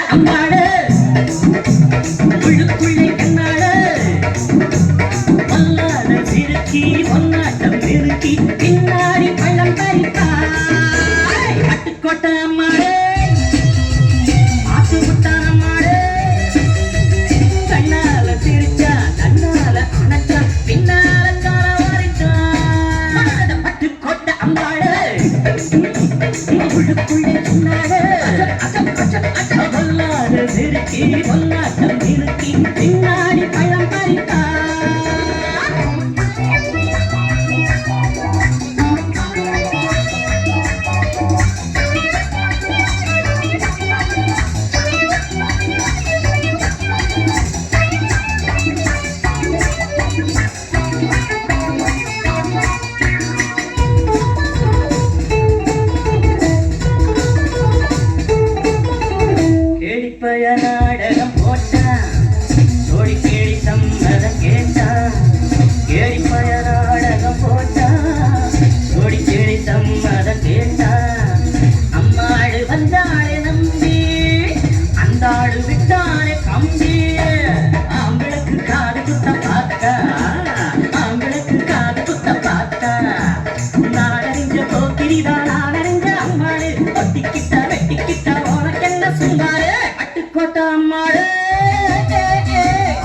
அம்மாடு உள்ளுக்குள்ளே கண்ணாடு பொல்லாத சிறுக்கி பொன்னாட்டம் நிறுத்தி பின்னாடி பள்ளம் பறித்தாய் பட்டுக்கோட்டை அம்மாடு ஆத்து முட்டான அம்மாடு கண்ணால சிரிச்சா கண்ணால அணைச்சா பின்னால கால பட்டுக்கோட்டை அம்மாடு உள்ளுக்குள்ளே கண்ணாடு பொல்லாத சிறுக்கி பொன்னாட்டம் நிறுத்தி பின்னாடி பள்ளம் பறித்தாய் நாடகம் போட்டான் சோடி கேடி சம்மதம் கேட்டான் கேடிப்பய நாடகம் போட்டான் சோடி கேடி சம்மதம் கேட்டான் அம்மாடு வந்தாளே நம்பி அந்த ஆடு விட்டானே கம்பி ஆம்பளுக்கு காது குத்த பார்த்தா ஆம்பளுக்கு காது குத்த பார்த்தா நாடறிஞ்ச போக்கிரிதான் நாடறிஞ்ச அம்மாடு ஒட்டிக்கிட்ட வெட்டிக்கிட்ட உனக்கு என்ன சொன்னாரு பட்டுக்கோட்டை அம்மாடு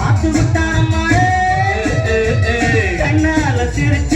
ஆத்து முட்டான அம்மாடு கண்ணால சிரிச்ச